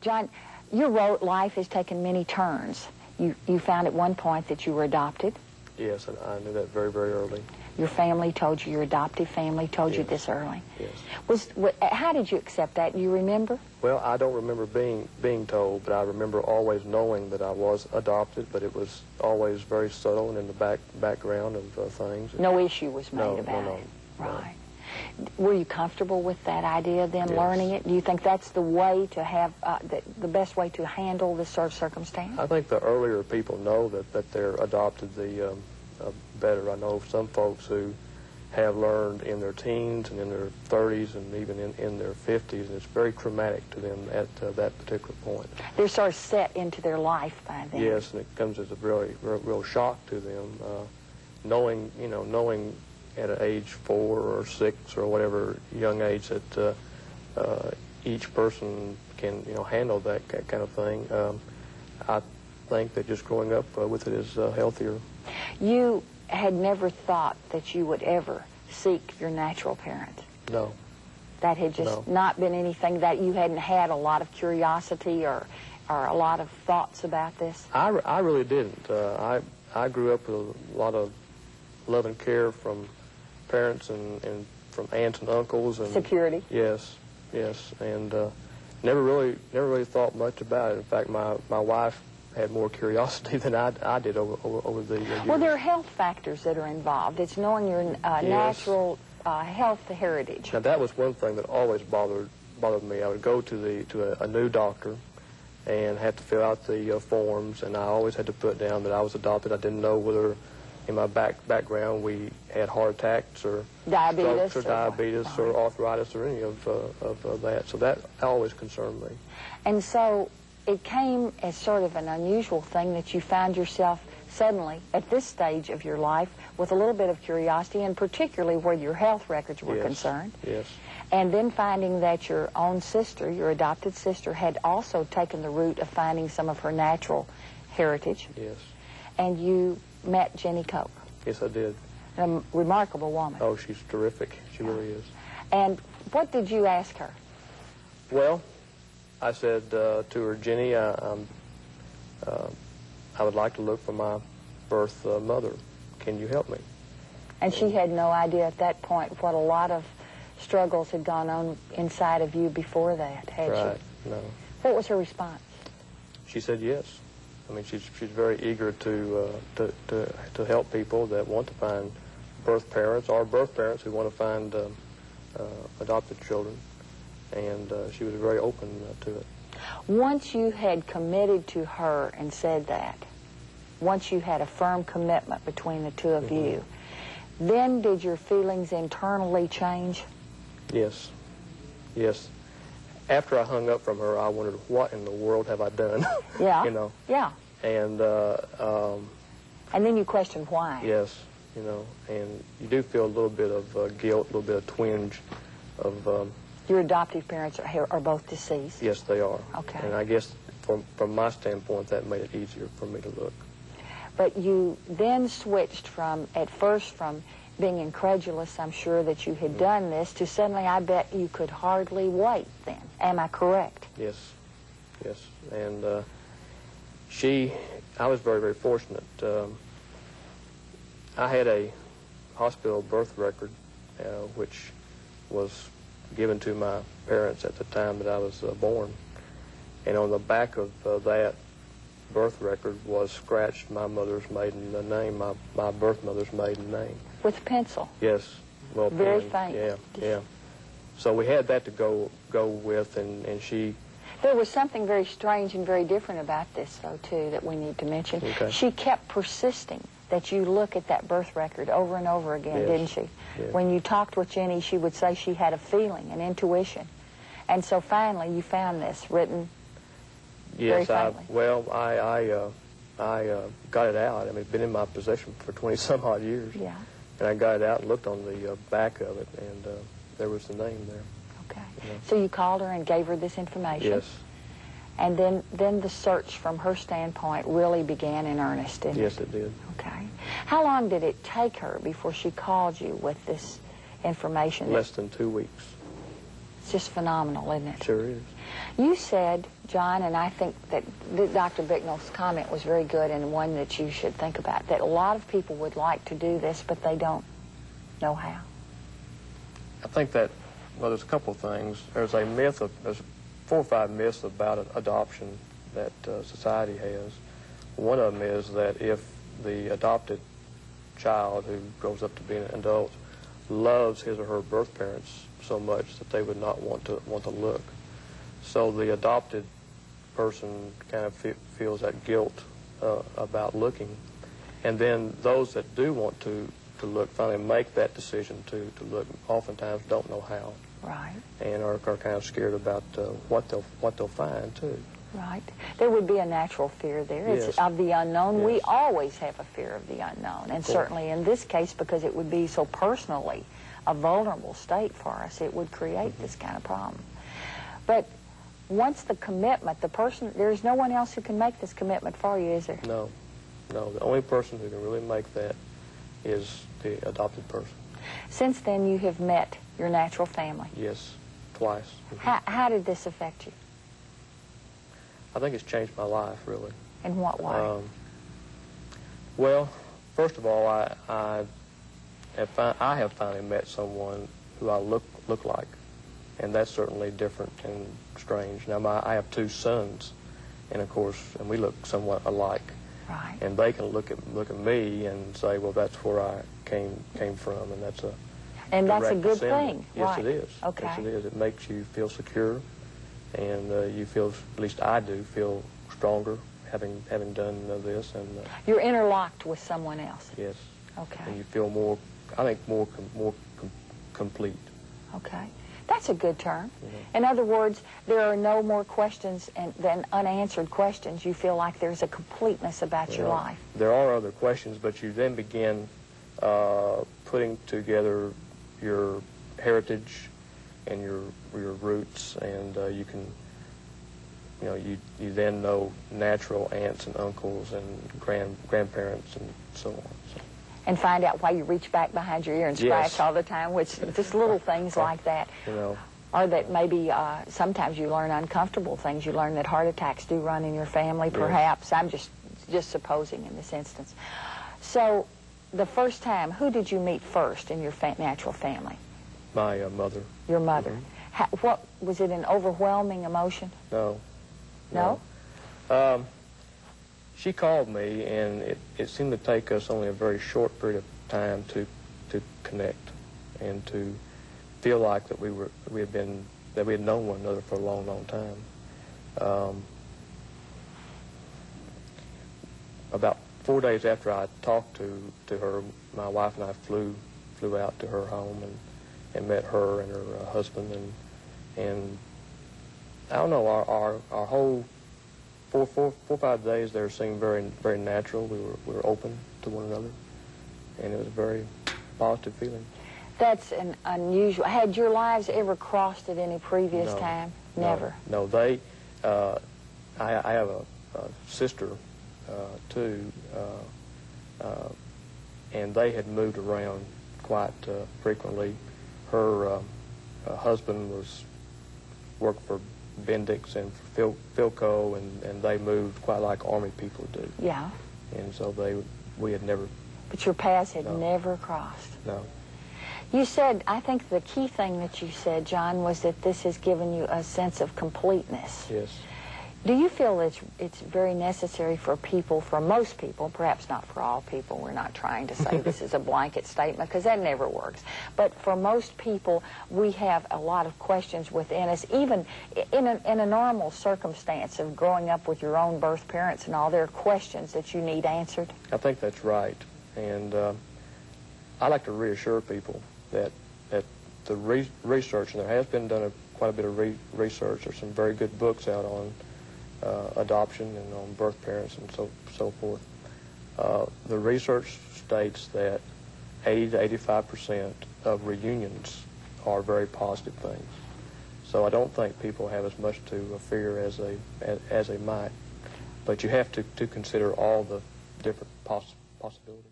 John, your life has taken many turns. You found at one point that you were adopted. Yes, and I knew that very, very early. Your family told you, your adoptive family told you this early. Yes. How did you accept that? Do you remember? Well, I don't remember being told, but I remember always knowing that I was adopted, but it was always very subtle and in the background of things. No issue was made about it. Right. Were you comfortable with that idea then, learning it? Do you think that's the way to have, the best way to handle this sort of circumstance? I think the earlier people know that they're adopted, the better. I know some folks who have learned in their teens and in their 30s and even in their 50s, and it's very traumatic to them at that particular point. They're sort of set into their life by then. Yes, and it comes as a real shock to them, knowing at an age 4 or 6 or whatever young age that each person can handle that kind of thing. I think that just growing up with it is healthier. You had never thought that you would ever seek your natural parent? No. That had just not been anything that you hadn't had a lot of curiosity or a lot of thoughts about this? I really didn't. I grew up with a lot of love and care from parents and from aunts and uncles. And security? Yes, and never really thought much about it. In fact, my wife had more curiosity than I did over the years. Well, there are health factors that are involved. It's knowing your natural health heritage. Now, that was one thing that always bothered me. I would go to a new doctor and have to fill out the forms, and I always had to put down that I was adopted. I didn't know whether in my background we had heart attacks or diabetes or arthritis or any of that. So that always concerned me. And so it came as sort of an unusual thing that you found yourself suddenly at this stage of your life with a little bit of curiosity, and particularly where your health records were concerned. Yes. And then finding that your own sister, your adopted sister, had also taken the route of finding some of her natural heritage. Yes. And you met Jenny Cope. Yes, I did. A remarkable woman. Oh, she's terrific. She really is. And what did you ask her? Well, I said to her, Jenny, I would like to look for my birth mother. Can you help me? And she had no idea at that point what a lot of struggles had gone on inside of you before that, had she? No. What was her response? She said yes. I mean, she's very eager to help people that want to find birth parents or birth parents who want to find adopted children, and she was very open to it. Once you had committed to her and said that, once you had a firm commitment between the two of you, then did your feelings internally change? Yes. Yes. After I hung up from her, I wondered, what in the world have I done? Yeah. Yeah. And then you questioned why. Yes. And you do feel a little bit of guilt, a little bit of twinge of... Your adoptive parents are both deceased? Yes, they are. Okay. And I guess from my standpoint, that made it easier for me to look. But you then switched at first from being incredulous, I'm sure, that you had done this, to suddenly, I bet you could hardly wait then. Am I correct? Yes. Yes. And I was very, very fortunate. I had a hospital birth record, which was given to my parents at the time that I was born. And on the back of that birth record was scratched my mother's maiden name, my birth mother's maiden name. With a pencil? Yes. Well, very faint. Yeah, yeah. So we had that to go with, and she... There was something very strange and very different about this, though, too, that we need to mention. Okay. She kept persisting that you look at that birth record over and over again, didn't she? Yes. When you talked with Jenny, she would say she had a feeling, an intuition. And so finally you found this written very faintly. I got it out. I mean, it's been in my possession for 20-some-odd years. Yeah. And I got it out and looked on the back of it, and there was the name there. Okay. So you called her and gave her this information? Yes. And then the search from her standpoint really began in earnest, didn't it? Yes, it did. Okay. How long did it take her before she called you with this information? Less than 2 weeks. It's just phenomenal, isn't it? Sure is. You said, John, and I think that Dr. Bicknell's comment was very good and one that you should think about, that a lot of people would like to do this, but they don't know how. I think that, well, there's a couple of things. There's 4 or 5 myths about adoption that society has. One of them is that if the adopted child who grows up to be an adult loves his or her birth parents so much that they would not want to look. So the adopted person kind of feels that guilt about looking. And then those that do want to look finally make that decision to look, oftentimes don't know how. Right. And are kind of scared about what they'll find too. Right. There would be a natural fear there. Yes. It's of the unknown. Yes. We always have a fear of the unknown, and certainly in this case, because it would be so personally a vulnerable state for us, it would create this kind of problem. But once the commitment, the person, there's no one else who can make this commitment for you, is there? No. No. The only person who can really make that is the adopted person. Since then, you have met your natural family. Yes, twice. How did this affect you? I think it's changed my life, really. In what way? Well, first of all, I have finally met someone who I look like, and that's certainly different and strange. Now, I have 2 sons, and of course, and we look somewhat alike. Right. And they can look at me and say, well, that's where I came from, and that's a good descendant. thing. Yes, right. it is. Okay. Yes, it is. It makes you feel secure, and you feel, at least I do, feel stronger having done this. And you're interlocked with someone else. yes. Okay. And you feel more, I think, more complete. Okay. That's a good term. Mm-hmm. In other words, there are no more questions than unanswered questions. You feel like there's a completeness about your life. There are other questions, but you then begin putting together your heritage and your roots, and you can, you then know natural aunts and uncles and grandparents and so on. So. And find out why you reach back behind your ear and scratch Yes. all the time, which just little things like that. Or that maybe sometimes you learn uncomfortable things. You learn that heart attacks do run in your family, perhaps. I'm just supposing in this instance. So the first time, who did you meet first in your natural family? My mother. Your mother. Mm-hmm. What was it, an overwhelming emotion? No. No? She called me, and it seemed to take us only a very short period of time to connect and to feel like that we had known one another for a long, long time. About 4 days after I talked to her, my wife and I flew out to her home and met her and her husband, and I don't know, our whole 4 or 5 days there seemed very, very natural. We were open to one another, and it was a very positive feeling. That's an unusual. Had your lives ever crossed at any previous time? Never. No, I have a sister too, and they had moved around quite frequently. Her husband worked for Bendix and Philco, and they moved quite like Army people do. Yeah. And so we had never. But your paths had never crossed. No. You said, I think the key thing that you said, John, was that this has given you a sense of completeness. Yes. Do you feel it's very necessary for people, for most people, perhaps not for all people, we're not trying to say this is a blanket statement, because that never works, but for most people, we have a lot of questions within us, even in a normal circumstance of growing up with your own birth parents and all, there are questions that you need answered? I think that's right, and I like to reassure people that the research, and there has been done quite a bit of research, there's some very good books out on adoption and on birth parents and so forth. The research states that 80 to 85% of reunions are very positive things. So I don't think people have as much to fear as they might. But you have to consider all the different possibilities.